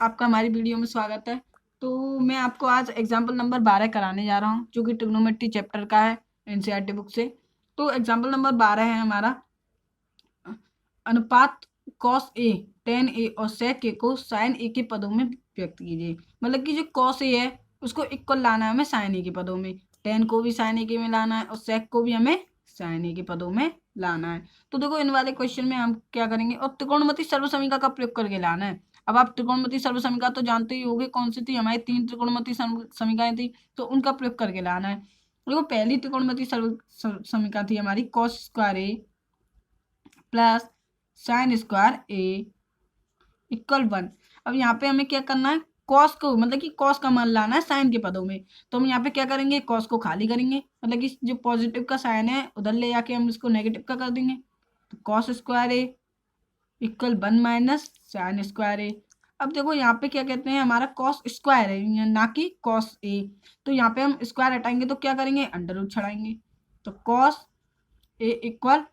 आपका हमारी वीडियो में स्वागत है। तो मैं आपको आज एग्जाम्पल नंबर 12 कराने जा रहा हूँ जो कि ट्रिग्नोमेट्री चैप्टर का है एनसीईआरटी बुक से। तो एग्जाम्पल नंबर 12 है हमारा अनुपात कॉस ए टेन ए और सेक ए को साइन ए के पदों में व्यक्त कीजिए। मतलब कि जो कॉस ए है उसको इक्वल लाना है हमें साइन ए के पदों में, टेन को भी साइन ए के में लाना है और सेक को भी हमें साइन ए के पदों में लाना है। तो देखो इन वाले क्वेश्चन में हम क्या करेंगे और त्रिकोणमिति सर्वसमीका का प्रयोग करके लाना है। अब आप त्रिकोणमिति सर्वसमीका तो जानते ही होंगे कौन सी थी, हमारी 3 त्रिकोणमिति समीकाएं थी, तो उनका प्रयोग करके लाना है। देखो पहली त्रिकोणमिति समीका थी हमारी कॉस स्क्वायर ए प्लस साइन स्क्वायर ए इक्वल 1। अब यहाँ पे हमें क्या करना है, कॉस को मतलब कि कॉस का मान लाना है साइन के पदों में। तो हम यहाँ पे क्या करेंगे, कॉस को खाली करेंगे, मतलब कि जो पॉजिटिव का साइन है उधर ले जाके हम इसको नेगेटिव का कर देंगे। तो कॉस स्क्वायर ए इक्वल 1 माइनस साइन स्क्वायर ए। अब देखो यहाँ पे क्या कहते हैं, हमारा कॉस स्क्वायर है ना कि कॉस ए, तो यहाँ पे हम स्क्वायर हटाएंगे तो क्या करेंगे, अंडर रूट छड़ाएंगे। तो cos A equal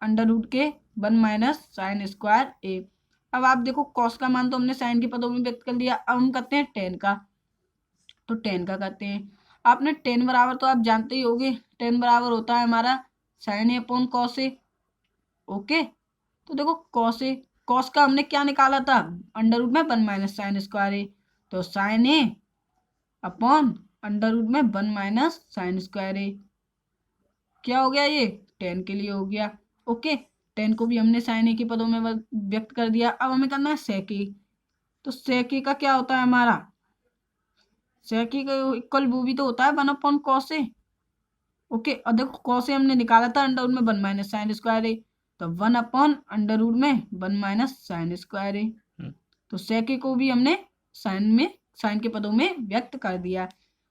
under root के 1 माइनस साइन स्क्वायर ए। अब आप देखो कॉस का मान तो हमने साइन के पदों में व्यक्त कर दिया, अब हम करते हैं टेन का। तो टेन का करते हैं, आपने टेन बराबर तो आप जानते ही होंगे, टेन बराबर होता है हमारा sign A upon cos A. Okay, तो देखो कॉस ए, कॉस का हमने क्या निकाला था, अंडर रूट में 1 माइनस साइन स्क्वायर ए। तो साइन ए अपॉन अंडर रूट में 1 माइनस साइन स्क्वायर ए क्या हो गया, ये टेन के लिए हो गया। ओके, टेन को भी हमने साइन ए के पदों में व्यक्त कर दिया। अब हमें करना है सेक ए। तो सेक ए का क्या होता है हमारा, सेक ए का इक्वल वो भी तो होता है 1 अपॉन कॉस ए। ओके, और देखो कॉस ए हमने निकाला था अंडर रूट में 1 माइनस साइन स्क्वायर ए, तो 1 अपॉन अंडर रूट में 1 माइनस साइन स्क्वायर ए। तो सेक ए को भी हमने साइन के पदों में व्यक्त कर दिया।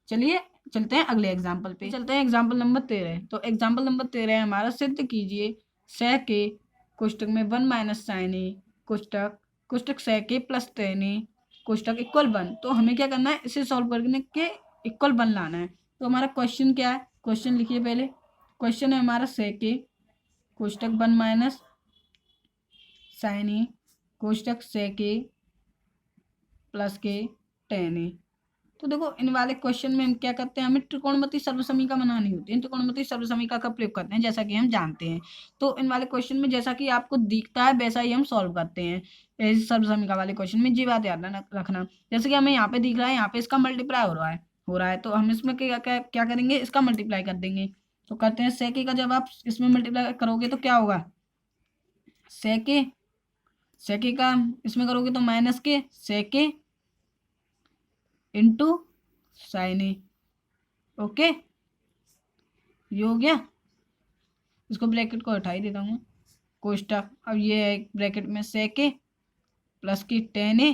चलिए चलते हैं अगले एग्जाम्पल पे, चलते हैं एग्जाम्पल नंबर 13। तो एग्जाम्पल नंबर 13 हमारा, सिद्ध कीजिए सेक ए कोष्टक में 1 minus sign A कोष्टक कोष्टक sec A plus ten A कोष्टक equal 1। तो हमें क्या करना है, इसे सॉल्व करने के इक्वल 1 लाना है। तो हमारा क्वेश्चन क्या है, क्वेश्चन लिखिए पहले। क्वेश्चन है हमारा सेक ए कोष्टक 1 minus sign A कोष्टक sec A plus के टेन ए। तो देखो इन वाले क्वेश्चन में हम क्या करते हैं, हमें त्रिकोणमिति सर्वसमीका बनानी होती है, त्रिकोणमिति सर्वसमीका का प्रयोग करते हैं जैसा कि हम जानते हैं। तो इन वाले क्वेश्चन में जैसा कि आपको दिखता है वैसा ही हम सॉल्व करते हैं। इस सर्वसमीका वाले क्वेश्चन में जी बात याद रखना, जैसे कि हमें यहाँ पे दिख रहा है, यहाँ पे इसका मल्टीप्लाई हो रहा है तो हम इसमें क्या करेंगे, इसका मल्टीप्लाई कर देंगे। तो करते हैं सेक ए का, जब आप इसमें मल्टीप्लाई करोगे तो क्या होगा, सेक ए का इसमें करोगे तो माइनस के सेक ए इंटू साइन ए। ओके, ये हो गया। इसको ब्रैकेट को हटा ही देता हूँ, कोष्टक। अब ये है ब्रैकेट में सेक ए प्लस की टेन ए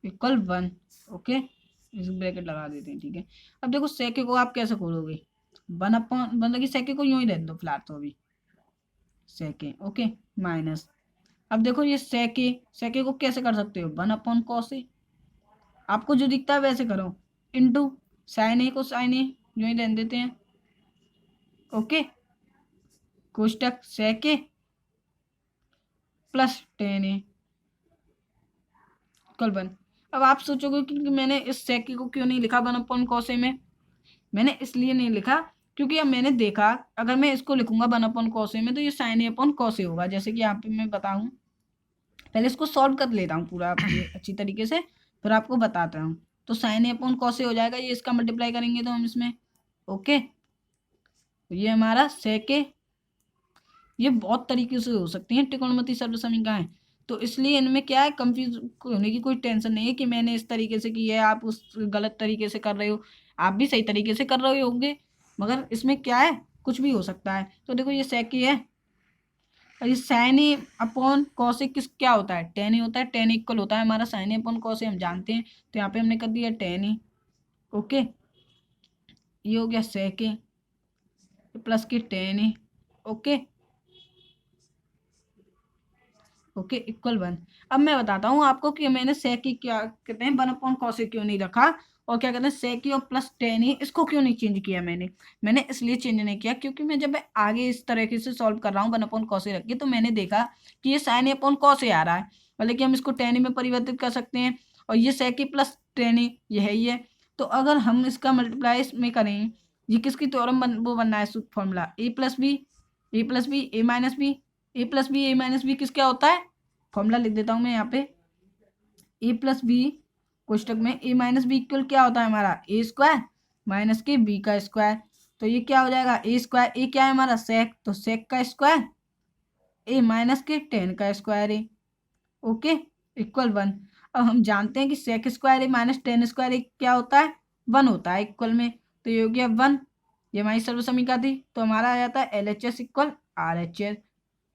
इक्वल 1। ओके, इस ब्रैकेट लगा देते हैं, ठीक है। अब देखो सेक ए को आप कैसे खोलोगे, 1 अपॉन, मतलब कि सेक ए को यूं ही रहने दो फिलहाल तो अभी, सेक ए। ओके, माइनस, अब देखो ये सेक ए को कैसे कर सकते हो, 1 अपॉन कॉस ए, आपको जो दिखता है वैसे करो, इंटू साइन ए को साइन ए यूं ही रहने देते हैं। Okay, कोष्टक sec A plus ten A equal 1। अब आप सोचोगे कि मैंने इस सेक ए को क्यों नहीं लिखा 1 अपॉन कॉस ए में, मैंने इसलिए नहीं लिखा क्योंकि अब मैंने देखा अगर मैं इसको लिखूंगा 1 अपॉन कॉस ए में तो ये sign A upon cos A होगा। जैसे कि यहाँ पे मैं बताऊं, पहले इसको सॉल्व कर लेता हूँ पूरा अच्छी तरीके से, फिर आपको बताता हूँ। तो sign A upon cos A हो जाएगा, ये इसका मल्टीप्लाई करेंगे तो हम इसमें। ओके, तो ये हमारा सेक ए, ये बहुत तरीके से हो सकती हैं त्रिकोणमिति सर्वसमीकाएं, तो इसलिए इनमें क्या है, कंफ्यूज होने की कोई टेंशन नहीं है कि मैंने इस तरीके से की है, आप उस गलत तरीके से कर रहे हो, आप भी सही तरीके से कर रहे होंगे, मगर इसमें क्या है, कुछ भी हो सकता है। तो देखो ये सेक ए है, और ये sign A upon cos A किस क्या होता है, टेन ए होता है, टेन इक्वल होता है हमारा sign A upon cos A, हम जानते हैं। तो यहाँ पे हमने कर दिया टेन ए। ओके, ये हो गया सेक ए प्लस की tan A. Okay okay equal 1। अब मैं बताता हूँ आपको कि मैंने सेक की क्या कहते हैं 1 अपॉन कॉस ए क्यों नहीं रखा, और क्या कहते हैं सेक और प्लस टेन ए, इसको क्यों नहीं चेंज किया मैंने इसलिए चेंज नहीं किया क्योंकि मैं जब आगे इस तरीके से सॉल्व कर रहा हूँ 1 अपॉन कॉस ए रख के, तो मैंने देखा कि ये sign A upon cos A आ रहा है, मतलब कि हम इसको tan में परिवर्तित कर सकते हैं, और ये sec a plus tan a यही है। तो अगर हम इसका मल्टीप्लाई में करें, ये किसकी थ्योरम वो बनना है formula, a plus b a minus b, a minus b किस क्या होता है, फॉर्मूला लिख देता हूँ मैं यहाँ पे, ए प्लस बी कोष्टक में ए माइनस बी इक्वल क्या होता है हमारा ए स्क्वायर माइनस के बी का स्क्वायर। तो ये क्या हो जाएगा ए स्क्वायर, ए क्या है हमारा सेक, तो सेक का स्क्वायर ए माइनस के टेन का स्क्वायर है, ओके, इक्वल 1। अब हम जानते हैं कि सेक स्क्वायर ए माइनस टेन स्क्वायर क्या होता है 1 होता है इक्वल में, तो ये हो गया 1। ये हमारी सर्व समीकरण थी, तो हमारा आ जाता है LHS इक्वल RHS।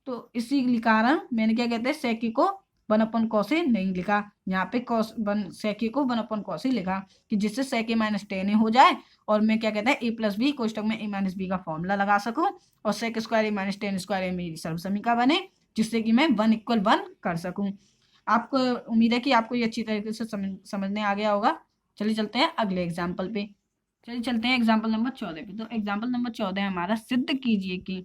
तो इसी कारण मैंने क्या कहते हैं सेकी को 1/cos नहीं लिखा, यहाँ पे cos 1 सेकी को 1/cos लिखा, कि जिससे सेक ए माइनस टेन हो जाए और मैं क्या कहते हैं ए प्लस बी कोष्टक में ए माइनस बी का फॉर्मूला लगा सकूं, और सेक स्क्वायर ए माइनस टेन स्क्वायर मेरी सर्व समीकरण बने, जिससे कि मैं 1 कर सकूं। आपको उम्मीद है कि आपको ये अच्छी तरीके से समझने आ गया होगा। चलिए चलते हैं अगले एग्जाम्पल पे। चलिए चलते हैं एग्जाम्पल नंबर 14 पे। तो एग्जाम्पल नंबर 14 हमारा, सिद्ध कीजिए कि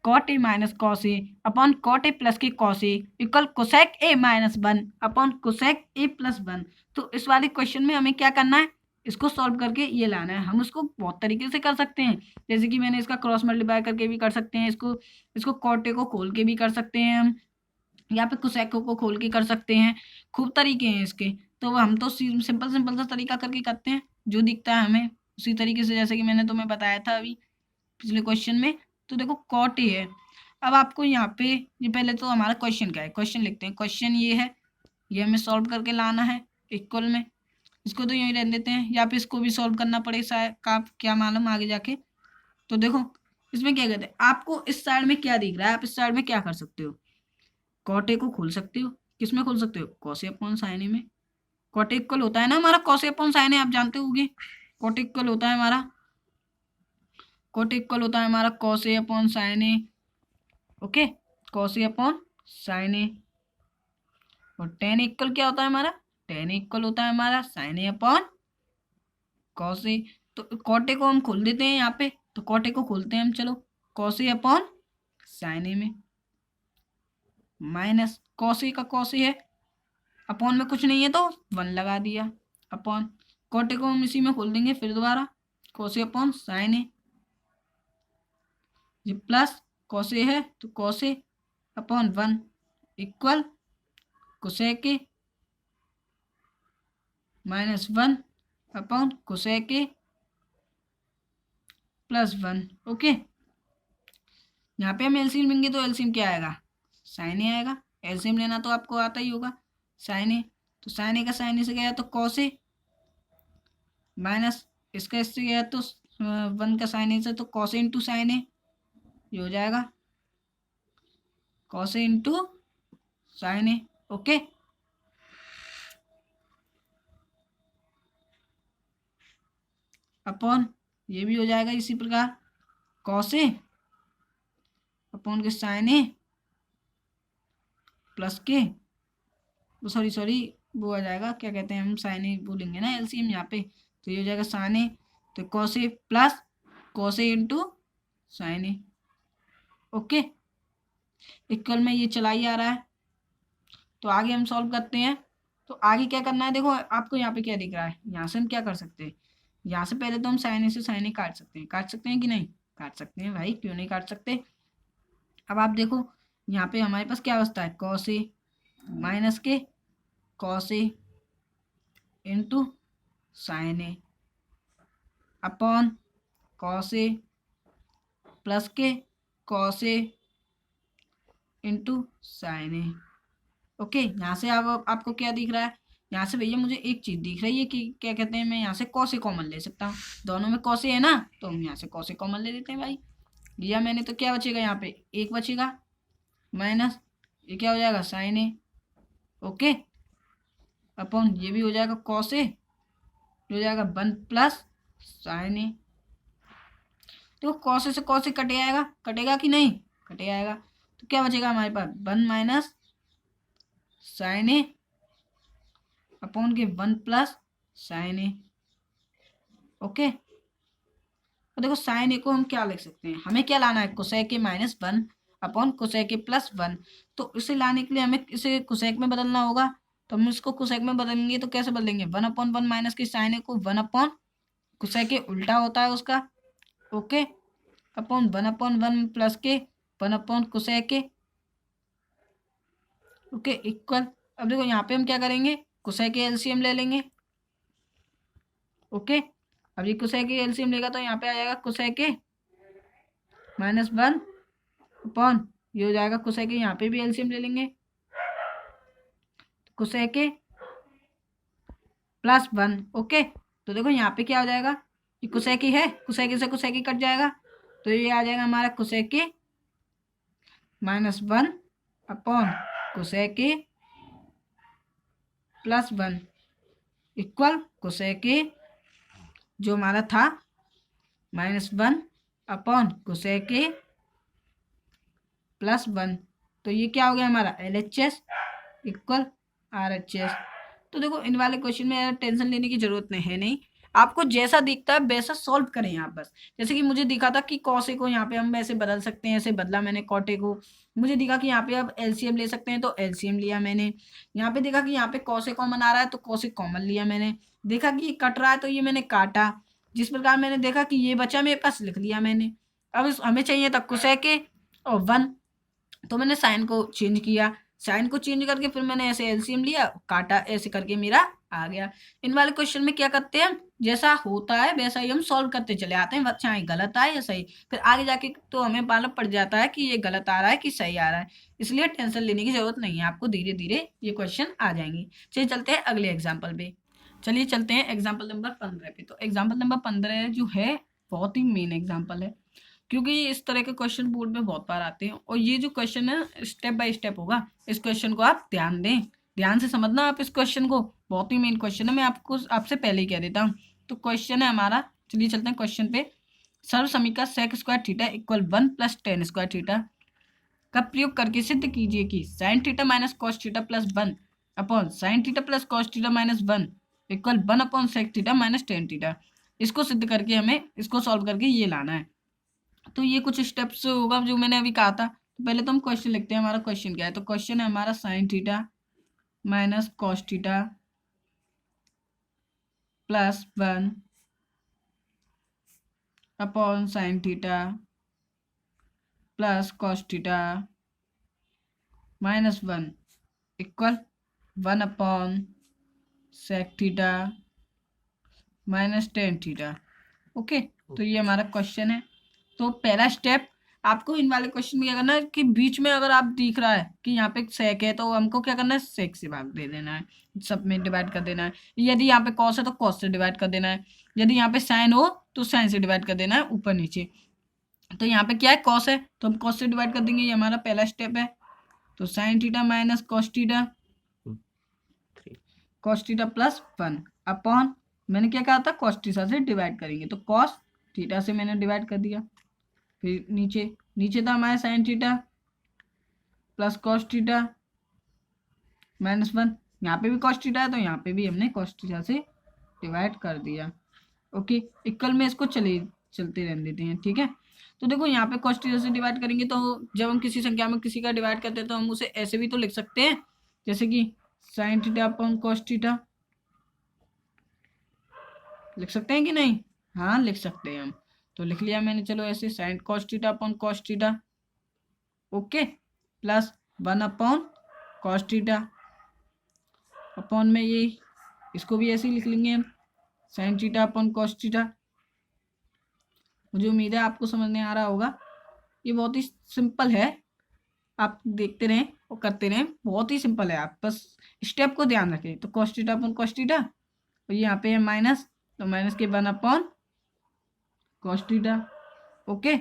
cot A minus cos A upon cot A plus के cos A equal cosec A minus 1 upon cosec A plus 1। तो इस वाले क्वेश्चन में हमें क्या करना है, इसको सॉल्व करके ये लाना है। हम उसको बहुत तरीके से कर सकते हैं, जैसे कि मैंने इसका क्रॉस मल्टीप्लाई करके भी कर सकते हैं, इसको कॉट ए को खोल के भी कर सकते हैं हम, या फिर कोसेक को खोल के कर सकते हैं। खूब तरीके हैं इसके, तो हम तो सिंपल सिंपल सा तरीका करके करते हैं, जो दिखता है हमें उसी तरीके से, जैसे कि मैंने तुम्हें बताया था अभी पिछले क्वेश्चन में। तो देखो कॉट ए है, अब आपको यहाँ पे ये पहले तो हमारा क्वेश्चन क्या है, क्वेश्चन लिखते हैं। क्वेश्चन ये है, ये हमें सॉल्व करके लाना है इक्वल में, इसको तो यहीं रहने देते हैं, या फिर इसको भी सॉल्व करना पड़े शायद का क्या मालूम आगे जाके। तो देखो इसमें क्या कहते हैं, आपको इस साइड में क्या दिख रहा है, आप इस साइड में क्या कर सकते हो, कॉट ए को खोल सकते हो, किस में खोल सकते हो, कॉस ए अपॉन साइन ए में। कॉट ए इक्वल होता है ना हमारा कॉस ए अपॉन साइन ए, आप जानते होंगे कॉट ए इक्वल होता है हमारा, कॉट इक्वल होता है हमारा cos A upon sine A, okay, cos A upon sine ए। और टेन इक्वल क्या होता है हमारा, टेन इक्वल होता है हमारा sign A upon cos A. तो कॉट ए को हम खोल देते हैं यहाँ पे, तो कॉट ए को खोलते हैं हम, चलो, कॉस ए अपॉन साइन ए में माइनस कॉस ए का कॉस ए है, अपॉन में कुछ नहीं है तो 1 लगा दिया, अपॉन कॉट ए को हम इसी में खोल देंगे फिर दोबारा, कॉस ए अपॉन साइन ए, ये प्लस कॉस ए है तो cos A upon 1 equal cosec A minus 1 upon cosec A plus 1, okay. यहाँ पे हम एलसीएम लेंगे तो एलसीएम क्या आएगा, साइन ए आएगा, एलसीएम लेना तो आपको आता ही होगा, साइन ए, तो साइन ए का साइन ए से गया तो कॉस ए माइनस इसका इससे गया तो 1 का साइन ए से, तो कॉस ए इंटू साइन ए, ये हो जाएगा cos A into sine A, okay. Upon ये भी हो जाएगा इसी प्रकार कॉस ए अपॉन के साइन ए प्लस के, सॉरी वो आ जाएगा, क्या कहते हैं हम साइन ए बोलेंगे ना एलसीएम यहाँ पे, तो ये हो जाएगा साइन ए, तो cos A plus cos A into sine A, okay, equal में ये चला ही आ रहा है। तो आगे हम सॉल्व करते हैं। तो आगे क्या करना है, देखो आपको यहाँ पे क्या दिख रहा है, यहाँ से हम क्या कर सकते हैं, यहाँ से पहले तो हम साइन ए से साइन ए काट सकते हैं कि नहीं, काट सकते हैं भाई, क्यों नहीं काट सकते। अब आप देखो यहाँ पे हमारे पास क्या बचता है, कॉस ए माइनस के cos A into sine A upon cos A plus के कॉस ए इंटू साइन ए, ओके। यहाँ से अब आपको क्या दिख रहा है, यहाँ से भैया मुझे एक चीज दिख रही है कि क्या कहते हैं, मैं यहाँ से कॉस ए कॉमन ले सकता हूँ, दोनों में कॉस ए है ना, तो हम यहाँ से कॉस ए कॉमन ले लेते हैं भाई। लिया मैंने तो क्या बचेगा, यहाँ पे एक बचेगा माइनस ये क्या हो जाएगा साइन ए, ओके, अपॉन ये भी हो जाएगा कॉस ए, हो जाएगा 1 प्लस साइन ए। तो कॉस ए से कॉस ए कट आएगा, कटेगा कि नहीं, कटे आएगा, तो क्या बचेगा हमारे पास 1 माइनस साइन ए अपॉन के 1 प्लस साइन ए, ओके। तो देखो साइन ए को हम क्या लिख सकते हैं, हमें क्या लाना है, cosec A minus 1 upon cosec A plus 1। तो इसे लाने के लिए हमें इसे कोसेक में बदलना होगा, तो हम इसको कोसेक में बदलेंगे तो कैसे बदलेंगे, 1/1 माइनस की साइन ए को 1/, कोसेक ए उल्टा होता है उसका, ओके, अपॉन 1/1 प्लस के 1/, कोसेक ए, ओके, इक्वल। अब देखो यहाँ पे हम क्या करेंगे, कोसेक ए एलसीएम ले लेंगे, ओके। अब ये कोसेक ए एलसीएम लेगा तो यहाँ पे आ जाएगा कोसेक ए -1 अपॉन, ये हो जाएगा कोसेक ए, यहाँ पे भी एलसीएम ले लेंगे, कोसेक ए +1, ओके। तो देखो यहाँ पे क्या हो जाएगा, ये कोसेक ए है, कोसेक ए से कोसेक ए कट जाएगा, तो ये आ जाएगा हमारा कोसेक ए -1 अपॉन कोसेक ए +1 इक्वल कोसेक ए जो हमारा था -1 अपॉन कोसेक ए +1। तो ये क्या हो गया हमारा LHS इक्वल RHS। तो देखो इन वाले क्वेश्चन में टेंशन लेने की जरूरत नहीं है, नहीं, आपको जैसा दिखता है वैसा सॉल्व करें आप बस। जैसे कि मुझे दिखा था कि कॉसे को यहाँ पे हम ऐसे बदल सकते हैं, ऐसे बदला मैंने कॉटे को, मुझे दिखा कि यहाँ पे अब एलसीएम ले सकते हैं तो एलसीएम लिया मैंने, यहाँ पे देखा कि यहाँ पे कॉसे कॉमन आ रहा है तो कॉसे कॉमन लिया मैंने, देखा कि ये कट रहा है तो ये मैंने काटा, जिस प्रकार मैंने देखा कि ये बचा मेरे पास लिख लिया मैंने। अब हमें चाहिए था कोसेक ए और 1, तो मैंने साइन को चेंज किया, साइन को चेंज करके फिर मैंने ऐसे एलसीएम लिया, काटा, ऐसे करके मेरा आ गया। इन वाले क्वेश्चन में क्या करते हैं, जैसा होता है वैसा ही हम सॉल्व करते चले आते हैं, चाहे गलत आए या सही, फिर आगे जाके तो हमें मालूम पड़ जाता है कि ये गलत आ रहा है कि सही आ रहा है, इसलिए टेंशन लेने की जरूरत नहीं है, आपको धीरे धीरे ये क्वेश्चन आ जाएंगे। चलिए चलते हैं अगले एग्जाम्पल पे, चलिए चलते हैं एग्जाम्पल नंबर 15 पे। तो एग्जाम्पल नंबर 15 जो है बहुत ही मेन एग्जाम्पल है, क्योंकि इस तरह के क्वेश्चन बोर्ड में बहुत बार आते हैं, और ये जो क्वेश्चन है स्टेप बाय स्टेप होगा, इस क्वेश्चन को आप ध्यान दें, ध्यान से समझना आप इस क्वेश्चन को, बहुत ही मेन क्वेश्चन है, मैं आपको आपसे पहले ही कह देता हूँ। तो क्वेश्चन है हमारा, चलिए चलते हैं क्वेश्चन पे। सर्व समीकरण sec square theta equal 1 + tan square theta का प्रयोग करके सिद्ध कीजिए कि sine theta minus cos theta +1 upon sine theta plus cos theta -1 equal 1 upon sec theta minus tan theta. इसको सिद्ध करके हमें इसको सॉल्व करके ये लाना है। तो ये कुछ स्टेप्स होगा जो मैंने अभी कहा था। तो पहले तो हम क्वेश्चन लिखते हैं, हमारा क्वेश्चन क्या है। तो क्वेश्चन है हमारा sine theta minus cos theta +1 upon sine theta plus cos theta -1 equal 1 upon sec theta minus tan theta. Okay, तो ये हमारा क्वेश्चन है। तो पहला स्टेप आपको इन वाले क्वेश्चन में क्या करना है कि बीच में अगर आप दिख रहा है कि यहाँ पे सेक है तो हमको क्या करना है, सेक से भाग दे देना है, सब में डिवाइड कर देना है। यदि यहाँ पे कॉस है तो कॉस से डिवाइड कर देना है, यदि यहाँ पे साइन हो तो साइन से डिवाइड कर देना है, ऊपर नीचे। तो यहाँ पे क्या है, कॉस है तो हम कॉस से डिवाइड कर देंगे, ये हमारा पहला स्टेप है। तो sign theta minus cos theta +1 upon, मैंने क्या कहा था, कॉस थीटा से डिवाइड करेंगे, तो कॉस थीटा से मैंने डिवाइड कर दिया। फिर नीचे नीचे था हमारा sine theta plus cos theta -1, यहाँ पे भी कॉस थीटा है तो यहाँ पे भी हमने कॉस थीटा से डिवाइड कर दिया। ओके, इक्वल में इसको चलते रहने देते हैं, ठीक है। तो देखो यहाँ पे कॉस थीटा से डिवाइड करेंगे तो जब हम किसी संख्या में किसी का डिवाइड करते हैं तो हम उसे ऐसे भी तो लिख सकते हैं, जैसे कि sine theta upon cos theta, लिख सकते हैं कि नहीं, हाँ लिख सकते हैं हम। तो लिख लिया मैंने, चलो ऐसे sine cos theta upon cos theta, okay, plus 1 upon cos theta upon में ये, इसको भी ऐसे ही लिख लेंगे हम, sine theta upon cos theta. मुझे उम्मीद है आपको समझ में आ रहा होगा, ये बहुत ही सिंपल है, आप देखते रहें और करते रहें, बहुत ही सिंपल है, आप बस स्टेप को ध्यान रखें। तो cos theta upon cos theta, और यहाँ पे है माइनस, तो माइनस के 1 upon cos theta, okay,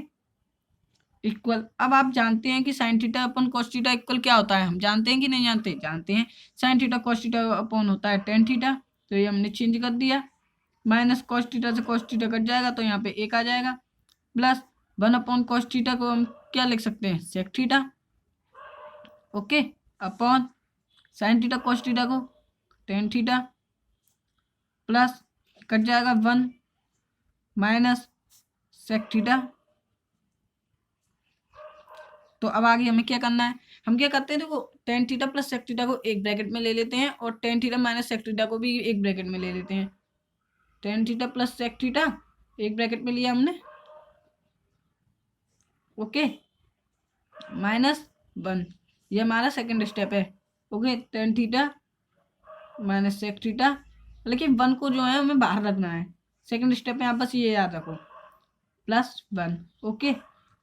equal. अब आप जानते हैं कि sine theta upon cos theta equal क्या होता है, हम जानते हैं कि नहीं जानते, जानते हैं। Sign theta cos theta upon होता है टेन थीटा, तो ये हमने चेंज कर दिया, माइनस कॉस थीटा से कॉस थीटा कट जाएगा तो यहाँ पे 1 आ जाएगा, प्लस 1 अपॉन कॉस थीटा को हम क्या लिख सकते हैं, sec theta, okay, upon sine theta cos theta को टेन थीटा, प्लस कट जाएगा 1 माइनस सेक थीटा, तो अब आगे हमें क्या करना है, हम क्या करते हैं, देखो tan theta plus sec theta को एक ब्रैकेट में ले लेते हैं और tan theta minus sec theta को भी एक ब्रैकेट में ले लेते हैं। Tan theta plus sec theta एक ब्रैकेट में लिया हमने, ओके, माइनस 1, ये हमारा सेकंड स्टेप है। Okay, tan theta minus sec theta, लेकिन 1 को जो है हमें बाहर रखना है। सेकंड स्टेप में आप बस ये याद रखो, +1। ओके,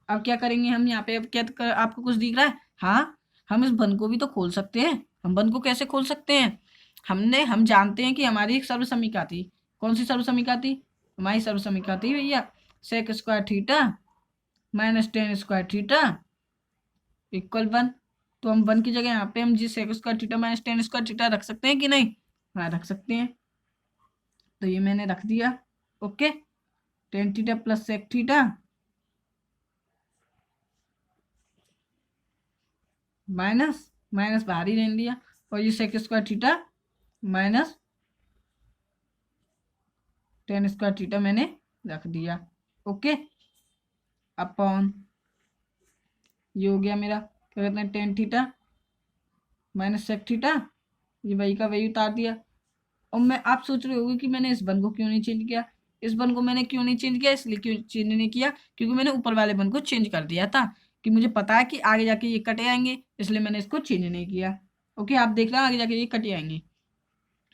अब क्या करेंगे हम यहाँ पे, अब क्या आपको कुछ दिख रहा है? हाँ, हम इस बन को भी तो खोल सकते हैं। हम बन को कैसे खोल सकते हैं? हम जानते हैं कि हमारी एक सर्व समीकरण थी। कौन सी सर्व समीकरण थी? हमारी सर्व समीकरण थी भैया sec square theta minus tan square theta equal 1। तो हम 1 की जगह यहाँ पे हम जी sec square theta minus tan square theta रख सकते हैं कि नहीं? हाँ, रख सकते हैं। तो ये मैंने रख दिया। Okay, tan theta plus sec theta minus minus बाहर ही रहने दिया, और ये sec square theta minus tan square theta मैंने रख दिया। ओके, अपॉन ये हो गया मेरा, क्या कहते हैं, tan theta minus sec theta, ये वही का वही उतार दिया। और मैं, आप सोच रहे होंगे कि मैंने इस वन को क्यों नहीं चेंज किया। इस वन को मैंने क्यों नहीं चेंज किया, इसलिए क्यों चेंज नहीं किया, क्योंकि मैंने ऊपर वाले वन को चेंज कर दिया था, कि मुझे पता है कि आगे जाके ये कटे आएंगे, इसलिए मैंने इसको चेंज नहीं किया। ओके, आप देख रहे हैं आगे जाके ये कटे आएंगे।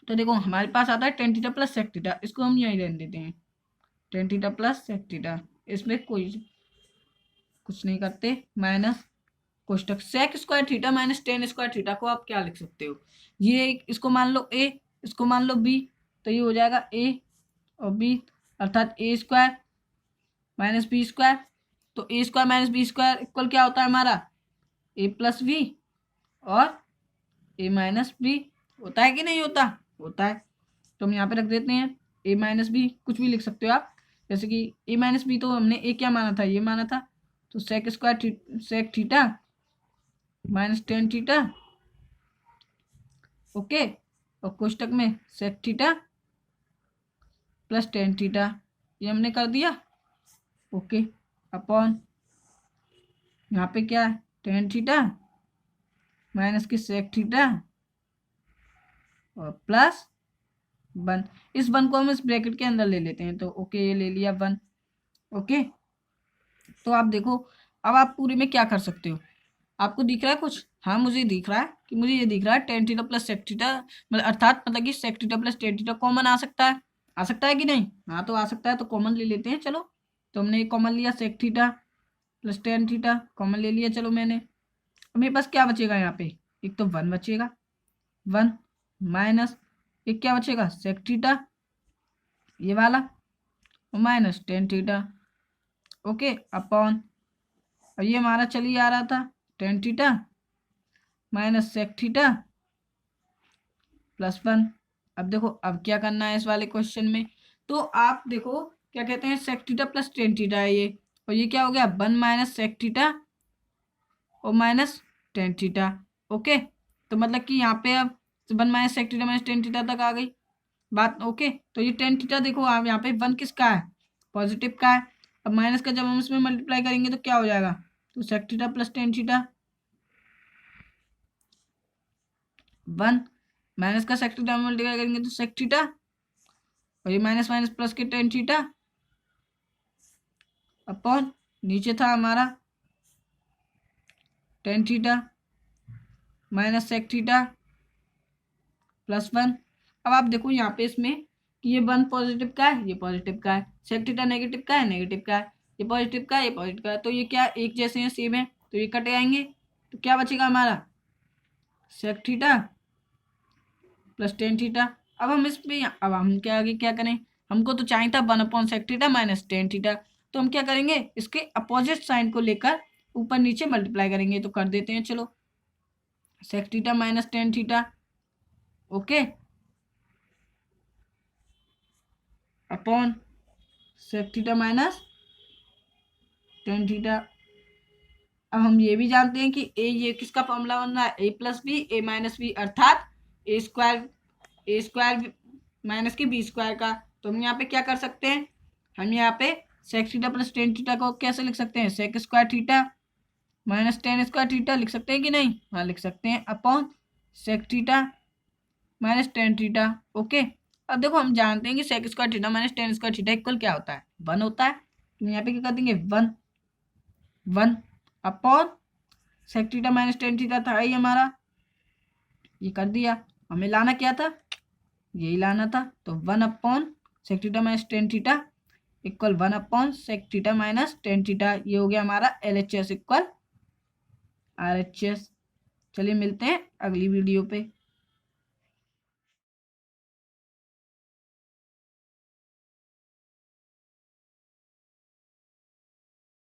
तो देखो हमारे पास आता है tan theta plus sec theta, इसको हम यहीं रहने देते हैं, tan theta plus sec theta, इसमें कोई कुछ नहीं करते, माइनस कोष्टक sec square theta minus tan square theta को आप क्या लिख सकते हो, ये इसको मान लो ए, इसको मान लो बी, तो ये हो जाएगा ए और बी, अर्थात A square minus B square. तो A square minus B square equal क्या होता है हमारा, ए प्लस बी और ए माइनस बी, होता है कि नहीं होता? होता है। तो हम यहाँ पे रख देते हैं ए माइनस बी, कुछ भी लिख सकते हो आप, जैसे कि ए माइनस बी, तो हमने ए क्या माना था, ये माना था, तो sec square sec theta minus tan theta, okay, और कोष्टक में sec theta plus tan theta, ये हमने कर दिया। ओके, अपॉन यहाँ पे क्या है, टेन थीटा माइनस की सेक थीटा और प्लस 1। इस 1 को हम इस ब्रैकेट के अंदर ले लेते हैं, तो ओके, ये ले लिया 1। ओके, तो आप देखो, अब आप पूरे में क्या कर सकते हो, आपको दिख रहा है कुछ? हाँ, मुझे दिख रहा है, कि मुझे ये दिख रहा है tan theta plus sec theta, मतलब अर्थात मतलब कि sec theta plus tan theta common आ सकता है। आ सकता है कि नहीं? हाँ, तो आ सकता है, तो कॉमन ले लेते हैं, चलो। तो हमने कॉमन लिया, sec theta plus tan theta common ले लिया, चलो मैंने। अब मेरे पास क्या बचेगा यहाँ पे, एक तो 1 बचेगा, 1 माइनस एक क्या बचेगा, सेक थीटा ये वाला, और minus tan theta. Okay, upon, और ये हमारा चलिए आ रहा था tan theta minus sec theta +1। अब देखो, अब क्या करना है इस वाले क्वेश्चन में, तो आप देखो क्या कहते हैं, sec theta plus tan theta है ये, और ये क्या हो गया, 1 माइनस सेक थीटा और माइनस टेन थीटा। ओके, तो मतलब कि यहाँ पे अब 1 minus sec theta minus tan theta तक आ गई बात। ओके, तो ये टेन थीटा देखो, आप यहाँ पे 1 किसका है, पॉजिटिव का है। अब माइनस का जब हम इसमें मल्टीप्लाई करेंगे तो क्या हो जाएगा, तो sec theta plus tan theta 1 minus का सेक थीटा मल्टीप्लाई करेंगे तो सेक थीटा, और ये माइनस माइनस प्लस के टेन थीटा अपॉन नीचे था हमारा tan theta minus sec theta +1। अब आप देखो यहाँ पे इसमें कि ये 1 पॉजिटिव का है, ये पॉजिटिव का है, सेक थीटा नेगेटिव का है, नेगेटिव का है, ये पॉजिटिव का है, ये पॉजिटिव का है, तो ये क्या एक जैसे हैं, सेम है, तो ये कटे आएंगे, तो क्या बचेगा हमारा, sec theta plus tan theta. अब हम इसमें, अब हम क्या आगे क्या करें, हमको तो चाहिए था 1/सेक थीटा माइनस टेन थीटा, तो हम क्या करेंगे, इसके अपोजिट साइन को लेकर ऊपर नीचे मल्टीप्लाई करेंगे, तो कर देते हैं, चलो, sec theta minus tan theta, okay, upon sec theta minus tan theta. अब हम ये भी जानते हैं कि ए, ये किसका फॉर्मूला बन रहा है, ए plus b a minus B, अर्थात ए स्क्वायर माइनस की बी स्क्वायर का। तो हम यहाँ पे क्या कर सकते हैं, हम यहाँ पे sec theta plus tan theta को कैसे लिख सकते हैं, sec square theta minus tan square theta लिख सकते हैं कि नहीं? हाँ लिख सकते हैं, upon sec theta minus tan theta. Okay, अब देखो हम जानते हैं कि sec square theta minus tan square theta equal क्या होता है? 1 होता है। तो यहाँ पे क्या कर देंगे? 1 upon sec theta minus tan theta था ही हमारा, ये कर दिया। हमें लाना क्या था? यही लाना था। तो 1 upon sec theta minus tan theta equal 1 upon sec theta minus tan theta. ये हो गया हमारा LHS इक्वल RHS। चलिए मिलते हैं अगली वीडियो पे।